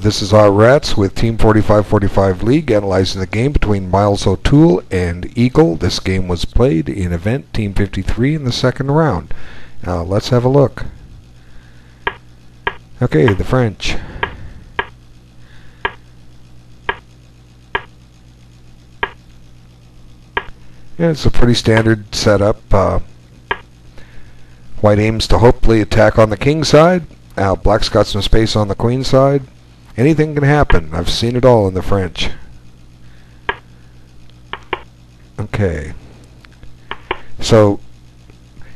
This is our Rats with Team 4545 League analyzing the game between Miles O'Toole and Eagle. This game was played in event Team 53 in the second round. Let's have a look. Okay, the French. Yeah, it's a pretty standard setup. White aims to hopefully attack on the king side. Black's got some space on the queen side. Anything can happen. I've seen it all in the French. Okay. So,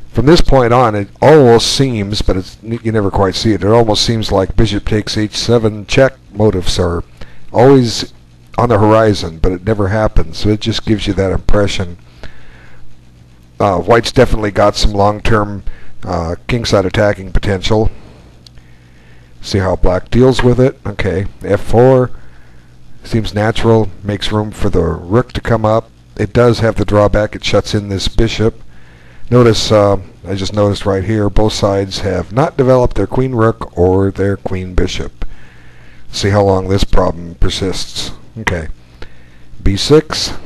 from this point on, it almost seems, but you never quite see it, it almost seems like bishop takes h7 check motifs are always on the horizon, but it never happens. So it just gives you that impression. White's definitely got some long-term kingside attacking potential. See how black deals with it. Okay, f4 seems natural, makes room for the rook to come up. It does have the drawback, it shuts in this bishop. Notice, I just noticed right here, both sides have not developed their queen rook or their queen bishop. See how long this problem persists. Okay, b6,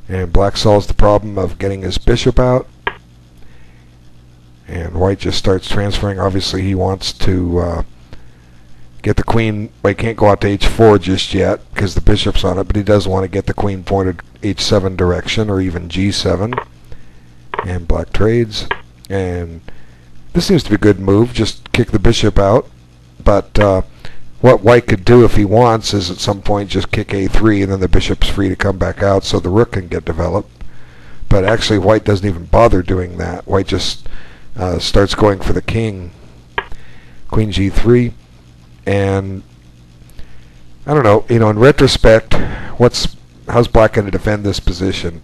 and black solves the problem of getting his bishop out. And white just starts transferring. Obviously he wants to get the queen. Well, he can't go out to h4 just yet because the bishop's on it, but he does want to get the queen pointed h7 direction or even g7. And black trades. And this seems to be a good move. Just kick the bishop out. But what white could do if he wants is at some point just kick a3 and then the bishop's free to come back out so the rook can get developed. But actually white doesn't even bother doing that. White just starts going for the king. Queen g3, and I don't know, in retrospect, how's black going to defend this position?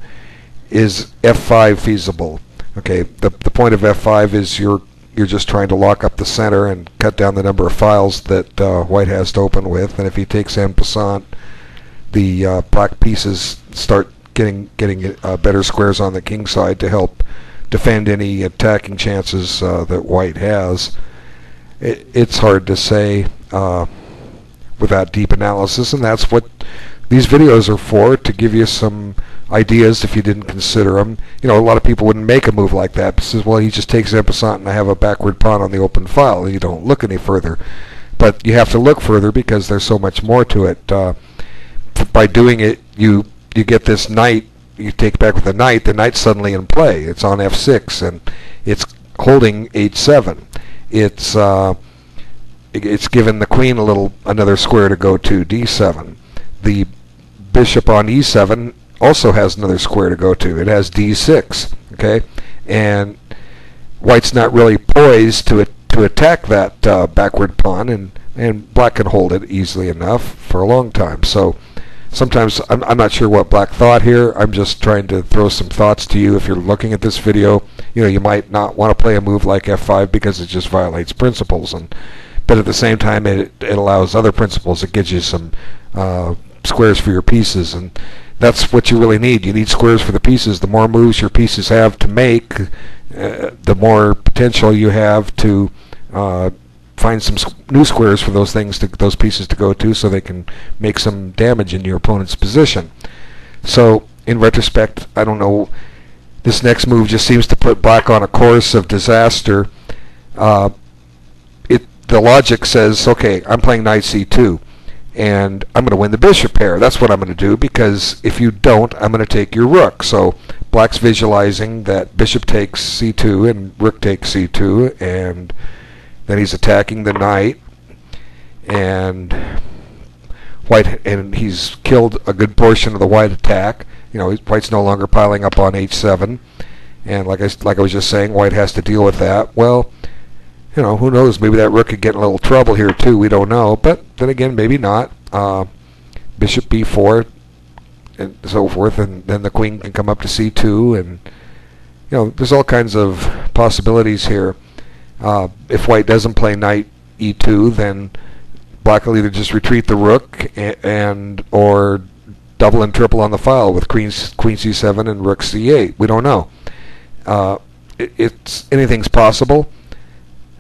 Is f5 feasible? Okay, the point of f5 is you're just trying to lock up the center and cut down the number of files that white has to open with, and if he takes en passant, the black pieces start getting better squares on the king side to help defend any attacking chances that white has. It's hard to say without deep analysis, and that's what these videos are for, to give you some ideas if you didn't consider them. A lot of people wouldn't make a move like that because, well, he just takes en passant and I have a backward pawn on the open file, and you don't look any further. But you have to look further because there's so much more to it. By doing it, you get this knight. You take back with the knight's suddenly in play. It's on f6 and it's holding h7. It's given the queen another square to go to, d7. The bishop on e7 also has another square to go to. It has d6. Okay, and white's not really poised to attack that backward pawn, and black can hold it easily enough for a long time. So sometimes I'm not sure what black thought here. I'm just trying to throw some thoughts to you. If you're looking at this video, you might not want to play a move like f5 because it just violates principles, but at the same time it allows other principles. It gives you some squares for your pieces, and that's what you really need. You need squares for the pieces. The more moves your pieces have to make, the more potential you have to find some new squares for those pieces to go to, so they can make some damage in your opponent's position. So in retrospect, I don't know, this next move just seems to put black on a course of disaster. The logic says, okay, I'm playing knight c2 and I'm going to win the bishop pair. That's what I'm going to do, because if you don't, I'm going to take your rook. So black's visualizing that bishop takes c2 and rook takes c2, and then he's attacking the knight, and he's killed a good portion of the white attack. White's no longer piling up on h7, and like I was just saying, white has to deal with that. Well, who knows? Maybe that rook could get in a little trouble here too. We don't know, but then again, maybe not. Bishop b4 and so forth, and then the queen can come up to c2, and there's all kinds of possibilities here. If white doesn't play knight e2, then black will either just retreat the rook or double and triple on the file with queen c7 and rook c8. We don't know. Anything's possible.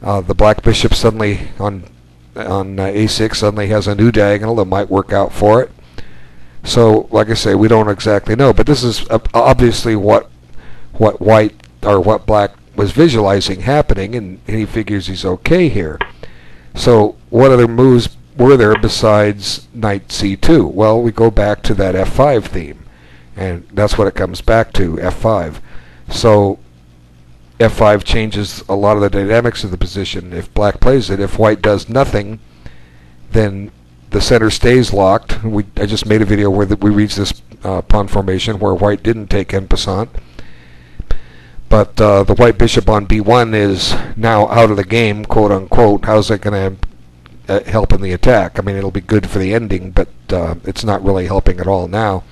The black bishop suddenly on on a6 suddenly has a new diagonal that might work out for it. So, like I say, we don't exactly know, but this is obviously what white or what black was visualizing happening, and he figures he's okay here. So, what other moves were there besides knight c2? Well, we go back to that f5 theme, and that's what it comes back to, f5. So, f5 changes a lot of the dynamics of the position if black plays it. If white does nothing, then the center stays locked. I just made a video where we reached this pawn formation where white didn't take en passant. But the white bishop on b1 is now out of the game, quote unquote. How's that going to help in the attack? I mean, it'll be good for the ending, but it's not really helping at all now.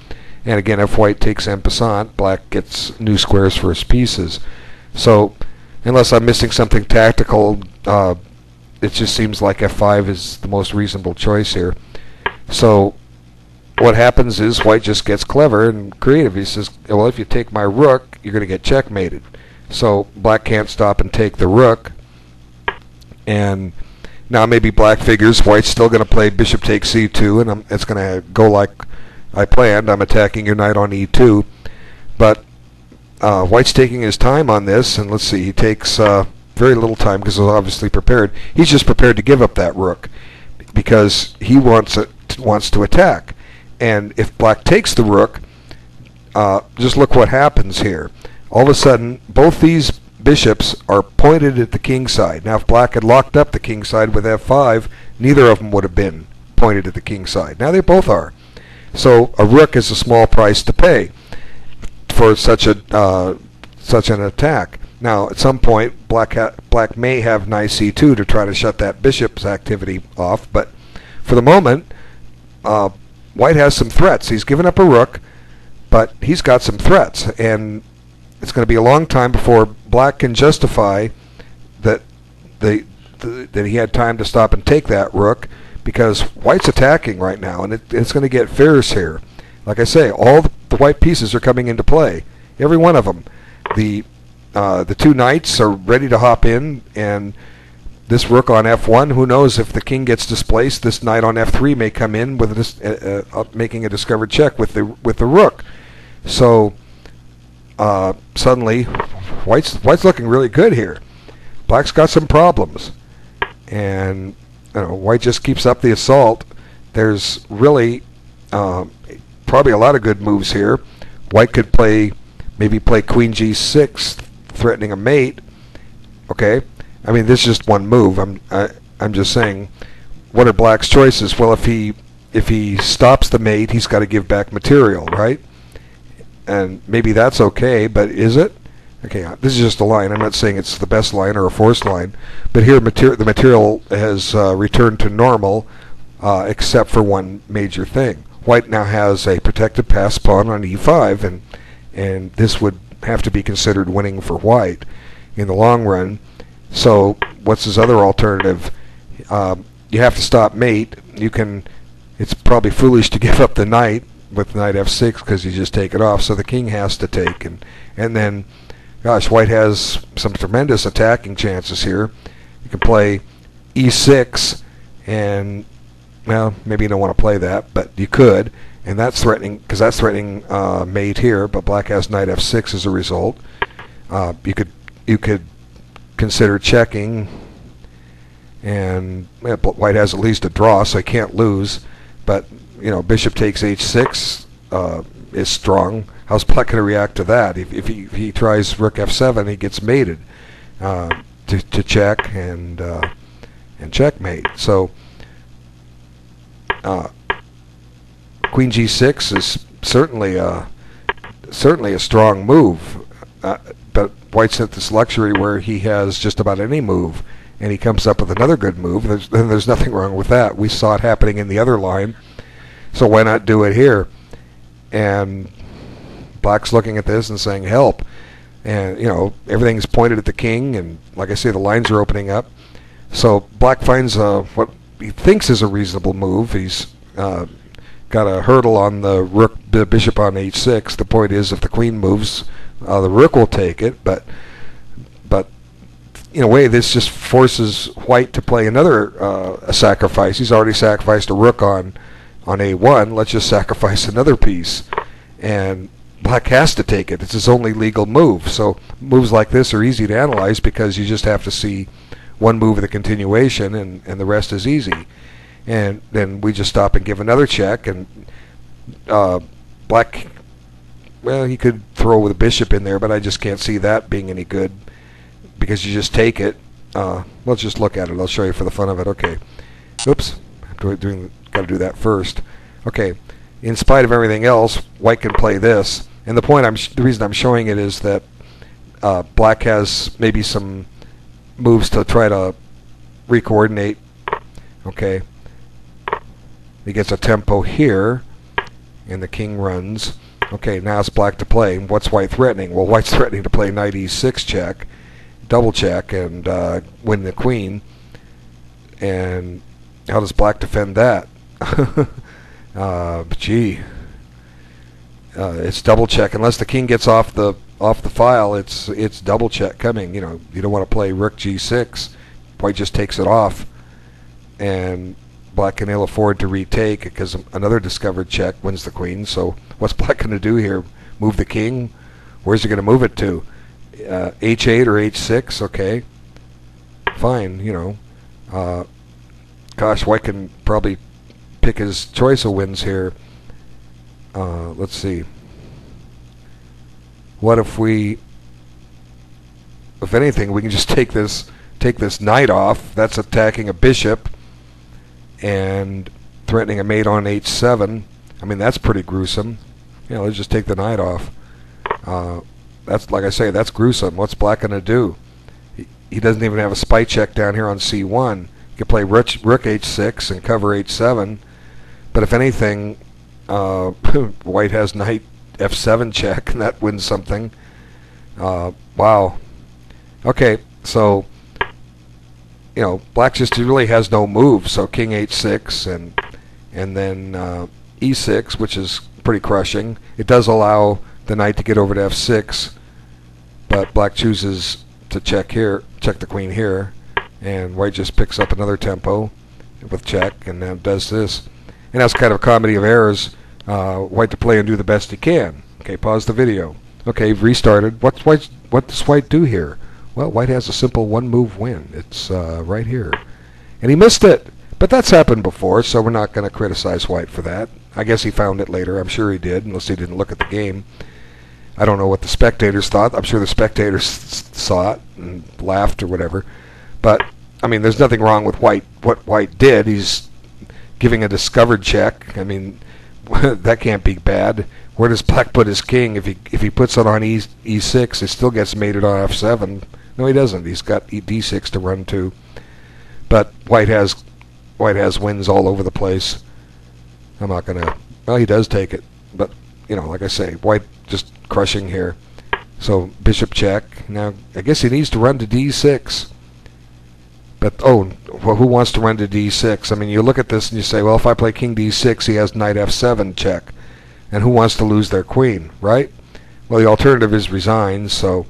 And again, if white takes en passant, black gets new squares for his pieces. So, unless I'm missing something tactical, it just seems like f5 is the most reasonable choice here. So, what happens is white just gets clever and creative. He says, well, if you take my rook, you're going to get checkmated. So, black can't stop and take the rook. And now maybe black figures white's still going to play bishop takes c2, and it's going to go like I planned. I'm attacking your knight on e2. But white's taking his time on this, and let's see, he takes very little time because he's obviously prepared. He's just prepared to give up that rook because he wants to attack. And if black takes the rook, just look what happens here. All of a sudden, both these bishops are pointed at the king side. Now, if black had locked up the king side with f5, neither of them would have been pointed at the king side. Now they both are. So a rook is a small price to pay for such an attack. Now, at some point, black may have knight c2 to try to shut that bishop's activity off, but for the moment, white has some threats. He's given up a rook, but he's got some threats, and it's going to be a long time before black can justify that that he had time to stop and take that rook, because white's attacking right now, and it's going to get fierce here. Like I say, all the white pieces are coming into play, every one of them. The two knights are ready to hop in, and this rook on f1, who knows if the king gets displaced, this knight on f3 may come in with making a discovered check with the rook. So suddenly, white's looking really good here. Black's got some problems, and white just keeps up the assault. There's really probably a lot of good moves here. White could maybe play queen g6, threatening a mate. Okay, I mean, this is just one move. I'm just saying, what are black's choices? Well, if he stops the mate, he's got to give back material, right? And maybe that's okay, but is it? Okay, this is just a line. I'm not saying it's the best line or a forced line, but here the material has returned to normal, except for one major thing. White now has a protected pass pawn on e5, and this would have to be considered winning for white in the long run. So what's his other alternative? You have to stop mate. It's probably foolish to give up the knight with knight f6 because you just take it off. So the king has to take, and then, gosh, white has some tremendous attacking chances here. You can play e6, and well, maybe you don't want to play that, but you could, and that's threatening because that's threatening mate here. But black has knight f6 as a result. You could consider checking, and white has at least a draw, so he can't lose. But bishop takes h6 is strong. How's black going to react to that? If he tries rook f7, he gets mated to check and checkmate. So queen g6 is certainly a strong move, but white's at this luxury where he has just about any move, and he comes up with another good move. There's nothing wrong with that. We saw it happening in the other line, so why not do it here? And black's looking at this and saying, help. And, everything's pointed at the king, and like I say, the lines are opening up. So black finds what he thinks is a reasonable move. He's got a hurdle on the bishop on h6. The point is, if the queen moves, the rook will take it, but in a way, this just forces white to play another sacrifice. He's already sacrificed a rook on a1. Let's just sacrifice another piece, and black has to take it. It's his only legal move. So moves like this are easy to analyze because you just have to see one move of the continuation, and the rest is easy. And then we just stop and give another check, and black, well, he could throw with a bishop in there, but I just can't see that being any good because you just take it. Let's just look at it. I'll show you for the fun of it. Okay. Oops. Got to do that first. Okay. In spite of everything else, white can play this. And the reason I'm showing it is that black has maybe some moves to try to recoordinate. Okay. He gets a tempo here, and the king runs. Okay, now it's black to play. What's white threatening? Well, white's threatening to play knight e6 check, double check, and win the queen. And how does black defend that? Gee, it's double check. Unless the king gets off the file, it's double check coming. You know, you don't want to play rook g6. White just takes it off, and black can ill afford to retake because another discovered check wins the queen. So what's black going to do here? Move the king? Where's he going to move it to? H8 or H6? Okay, fine. You know, gosh, white can probably pick his choice of wins here. Let's see. What if anything, we can just take this knight off. That's attacking a bishop and threatening a mate on h7. I mean, that's pretty gruesome. Yeah, let's just take the knight off. That's, like I say, that's gruesome. What's black going to do? He doesn't even have a spy check down here on c1. He can play rook h6 and cover h7. But if anything, white has knight f7 check, and that wins something. Wow. Okay, so you know, black just really has no move. So king h6 and then e6, which is pretty crushing. It does allow the knight to get over to f6, but black chooses to check here, check the queen here, and white just picks up another tempo with check, and now does this. And that's kind of a comedy of errors. White to play and do the best he can. Okay, pause the video. Okay, restarted. What does white do here? Well, white has a simple one-move win. It's right here. And he missed it. But that's happened before, so we're not going to criticize white for that. I guess he found it later. I'm sure he did, unless he didn't look at the game. I don't know what the spectators thought. I'm sure the spectators saw it and laughed or whatever. But, I mean, there's nothing wrong with what white did. He's giving a discovered check. I mean, that can't be bad. Where does black put his king? If he puts it on e6, it still gets mated on f7. No, he doesn't. He's got d6 to run to. But white has wins all over the place. I'm not gonna. Well, he does take it, but you know, like I say, white just crushing here. So bishop check. Now I guess he needs to run to d6. But well, who wants to run to d6? I mean, you look at this and you say, well, if I play king d6, he has knight f7 check. And who wants to lose their queen, right? Well, the alternative is resign, so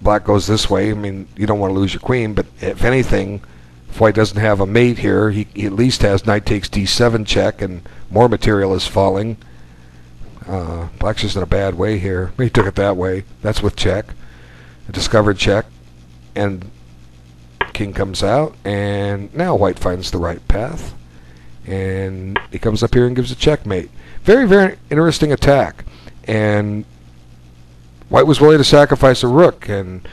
black goes this way. I mean, you don't want to lose your queen, but if anything, if white doesn't have a mate here, he at least has knight takes d7 check, and more material is falling. Black's just in a bad way here. He took it that way. That's with check. A discovered check, and king comes out, and now white finds the right path. And he comes up here and gives a checkmate. Very, very interesting attack. And white was willing to sacrifice a rook. And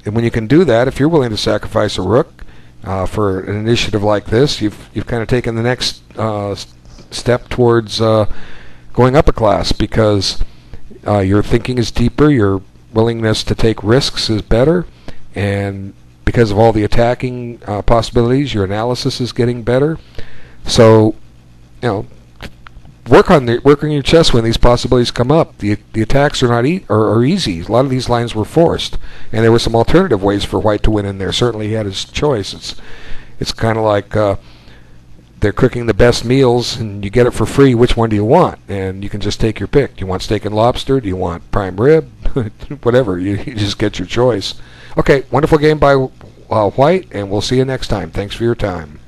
when you can do that, if you're willing to sacrifice a rook for an initiative like this, you've kind of taken the next step towards going up a class, because your thinking is deeper, your willingness to take risks is better, and because of all the attacking possibilities, your analysis is getting better. So, you know, work on your chess when these possibilities come up. The attacks are not are easy. A lot of these lines were forced, and there were some alternative ways for white to win in there. Certainly, he had his choice. It's kind of like they're cooking the best meals, and you get it for free. Which one do you want? And you can just take your pick. Do you want steak and lobster? Do you want prime rib? Whatever. You just get your choice. Okay, wonderful game by White, and we'll see you next time. Thanks for your time.